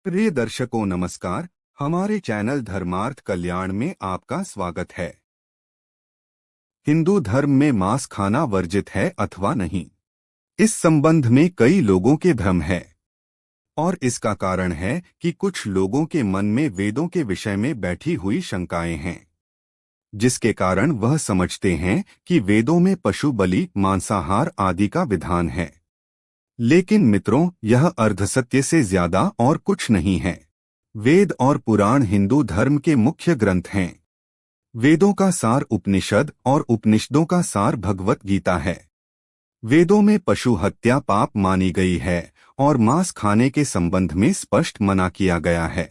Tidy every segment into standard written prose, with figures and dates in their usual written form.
प्रिय दर्शकों नमस्कार। हमारे चैनल धर्मार्थ कल्याण में आपका स्वागत है। हिंदू धर्म में मांस खाना वर्जित है अथवा नहीं, इस संबंध में कई लोगों के भ्रम है। और इसका कारण है कि कुछ लोगों के मन में वेदों के विषय में बैठी हुई शंकाएं हैं, जिसके कारण वह समझते हैं कि वेदों में पशु बलि, मांसाहार आदि का विधान है। लेकिन मित्रों, यह अर्धसत्य से ज्यादा और कुछ नहीं है। वेद और पुराण हिंदू धर्म के मुख्य ग्रंथ हैं। वेदों का सार उपनिषद और उपनिषदों का सार भगवत गीता है। वेदों में पशु हत्या पाप मानी गई है और मांस खाने के संबंध में स्पष्ट मना किया गया है।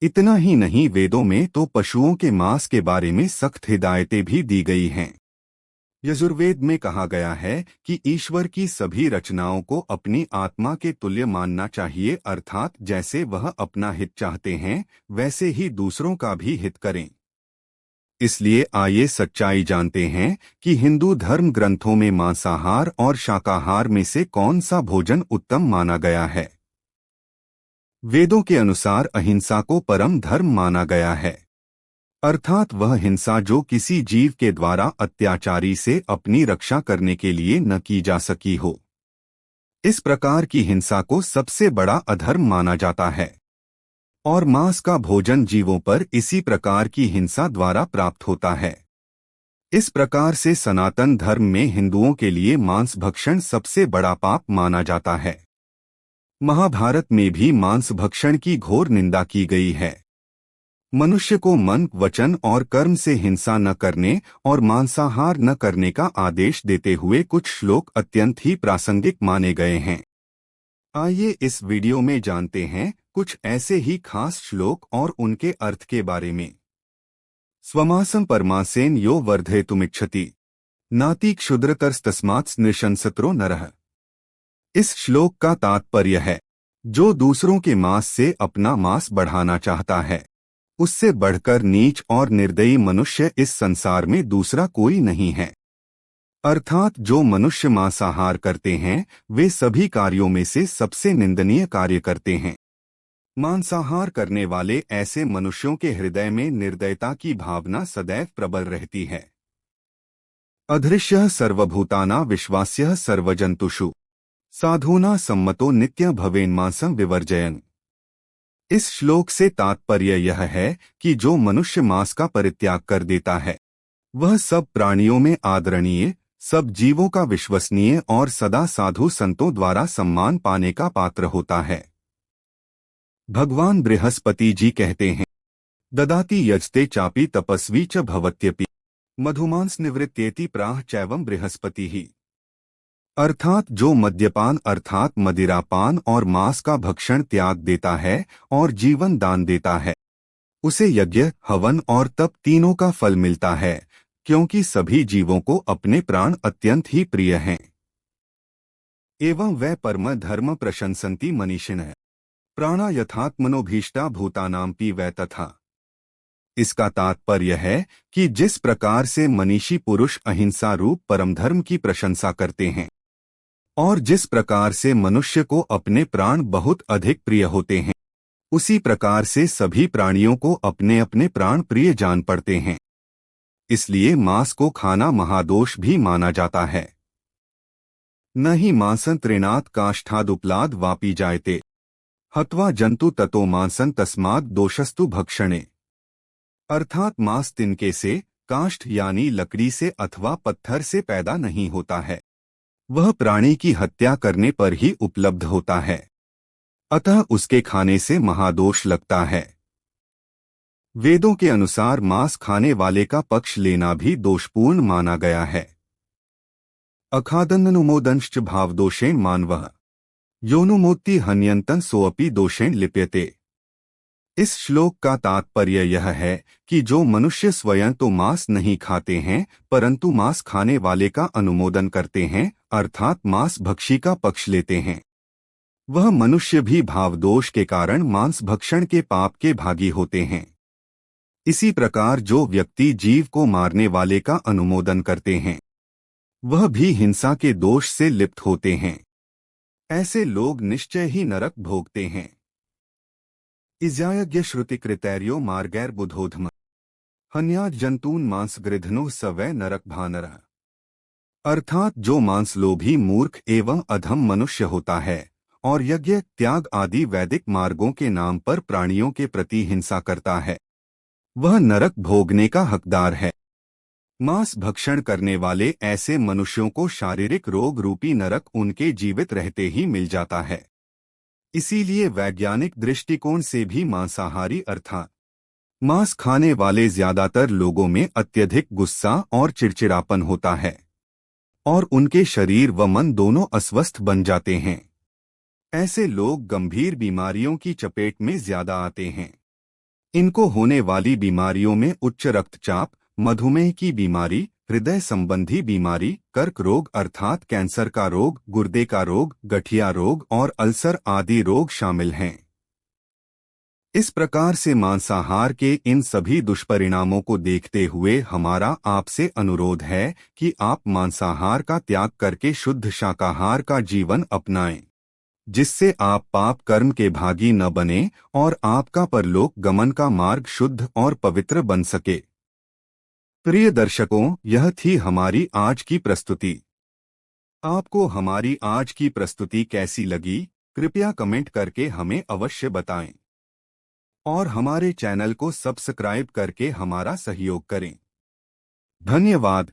इतना ही नहीं, वेदों में तो पशुओं के मांस के बारे में सख्त हिदायतें भी दी गई हैं। यजुर्वेद में कहा गया है कि ईश्वर की सभी रचनाओं को अपनी आत्मा के तुल्य मानना चाहिए, अर्थात जैसे वह अपना हित चाहते हैं वैसे ही दूसरों का भी हित करें। इसलिए आइए सच्चाई जानते हैं कि हिंदू धर्म ग्रंथों में मांसाहार और शाकाहार में से कौन सा भोजन उत्तम माना गया है। वेदों के अनुसार अहिंसा को परम धर्म माना गया है, अर्थात वह हिंसा जो किसी जीव के द्वारा अत्याचारी से अपनी रक्षा करने के लिए न की जा सकी हो। इस प्रकार की हिंसा को सबसे बड़ा अधर्म माना जाता है और मांस का भोजन जीवों पर इसी प्रकार की हिंसा द्वारा प्राप्त होता है। इस प्रकार से सनातन धर्म में हिंदुओं के लिए मांस भक्षण सबसे बड़ा पाप माना जाता है। महाभारत में भी मांस भक्षण की घोर निंदा की गई है। मनुष्य को मन, वचन और कर्म से हिंसा न करने और मांसाहार न करने का आदेश देते हुए कुछ श्लोक अत्यंत ही प्रासंगिक माने गए हैं। आइए इस वीडियो में जानते हैं कुछ ऐसे ही खास श्लोक और उनके अर्थ के बारे में। स्वमासं परमासेन यो वर्धयितुमिच्छति नाति क्षुद्रतरस्तस्मात् नृशंसत्रो नरः। इस श्लोक का तात्पर्य है, जो दूसरों के मांस से अपना मांस बढ़ाना चाहता है, उससे बढ़कर नीच और निर्दयी मनुष्य इस संसार में दूसरा कोई नहीं है। अर्थात जो मनुष्य मांसाहार करते हैं वे सभी कार्यों में से सबसे निंदनीय कार्य करते हैं। मांसाहार करने वाले ऐसे मनुष्यों के हृदय में निर्दयता की भावना सदैव प्रबल रहती है। अदृश्यः सर्वभूतानां विश्वास्यः सर्वजंतुषु साधूना सम्मतो नित्यं भवेन्मांसं विवर्जयन्। इस श्लोक से तात्पर्य यह है कि जो मनुष्य मांस का परित्याग कर देता है वह सब प्राणियों में आदरणीय, सब जीवों का विश्वसनीय और सदा साधु संतों द्वारा सम्मान पाने का पात्र होता है। भगवान बृहस्पति जी कहते हैं, ददाति यजते चापि तपस्वी च भवत्यपि मधुमांस निवृत्त्येति प्राह चैवं बृहस्पति ही। अर्थात जो मद्यपान अर्थात मदिरापान और मांस का भक्षण त्याग देता है और जीवन दान देता है, उसे यज्ञ, हवन और तप तीनों का फल मिलता है, क्योंकि सभी जीवों को अपने प्राण अत्यंत ही प्रिय हैं। एवं वै परम धर्म प्रशंसन्ति मनीषिणः प्राणा यथात्मनोभीष्टा भूतानांपि वै तथा। इसका तात्पर्य है कि जिस प्रकार से मनीषी पुरुष अहिंसा रूप परम धर्म की प्रशंसा करते हैं और जिस प्रकार से मनुष्य को अपने प्राण बहुत अधिक प्रिय होते हैं, उसी प्रकार से सभी प्राणियों को अपने अपने प्राण प्रिय जान पड़ते हैं। इसलिए मांस को खाना महादोष भी माना जाता है। न ही मांसं तृणात् काष्ठादुपलाद वापि जायते हत्वा जंतु ततो मांसं तस्मात् दोषस्तु भक्षणे। अर्थात मांस तिनके से, काष्ठ यानी लकड़ी से अथवा पत्थर से पैदा नहीं होता है, वह प्राणी की हत्या करने पर ही उपलब्ध होता है, अतः उसके खाने से महादोष लगता है। वेदों के अनुसार मांस खाने वाले का पक्ष लेना भी दोषपूर्ण माना गया है। अखादन्ननुमोदंश्च भावदोषेण मानवः योनुमोत्ति हन्यन्तं सोऽपि दोषेण लिप्यते। इस श्लोक का तात्पर्य यह है कि जो मनुष्य स्वयं तो मांस नहीं खाते हैं परंतु मांस खाने वाले का अनुमोदन करते हैं, अर्थात मांस भक्षी का पक्ष लेते हैं, वह मनुष्य भी भावदोष के कारण मांस भक्षण के पाप के भागी होते हैं। इसी प्रकार जो व्यक्ति जीव को मारने वाले का अनुमोदन करते हैं वह भी हिंसा के दोष से लिप्त होते हैं। ऐसे लोग निश्चय ही नरक भोगते हैं। इजायज्ञ श्रुति कृतैर्यो मार्गैर बुधोधम हन्या जंतून मांस गृधनो सवै नरक भानर। अर्थात जो मांसलोभी मूर्ख एवं अधम मनुष्य होता है और यज्ञ त्याग आदि वैदिक मार्गों के नाम पर प्राणियों के प्रति हिंसा करता है, वह नरक भोगने का हकदार है। मांस भक्षण करने वाले ऐसे मनुष्यों को शारीरिक रोग रूपी नरक उनके जीवित रहते ही मिल जाता है। इसीलिए वैज्ञानिक दृष्टिकोण से भी मांसाहारी अर्थात मांस खाने वाले ज्यादातर लोगों में अत्यधिक गुस्सा और चिड़चिड़ापन होता है और उनके शरीर व मन दोनों अस्वस्थ बन जाते हैं। ऐसे लोग गंभीर बीमारियों की चपेट में ज्यादा आते हैं। इनको होने वाली बीमारियों में उच्च रक्तचाप, मधुमेह की बीमारी, हृदय संबंधी बीमारी, कर्क रोग अर्थात कैंसर का रोग, गुर्दे का रोग, गठिया रोग और अल्सर आदि रोग शामिल हैं। इस प्रकार से मांसाहार के इन सभी दुष्परिणामों को देखते हुए हमारा आपसे अनुरोध है कि आप मांसाहार का त्याग करके शुद्ध शाकाहार का जीवन अपनाएं, जिससे आप पाप कर्म के भागी न बने और आपका परलोक गमन का मार्ग शुद्ध और पवित्र बन सके। प्रिय दर्शकों, यह थी हमारी आज की प्रस्तुति। आपको हमारी आज की प्रस्तुति कैसी लगी, कृपया कमेंट करके हमें अवश्य बताएं और हमारे चैनल को सब्सक्राइब करके हमारा सहयोग करें। धन्यवाद।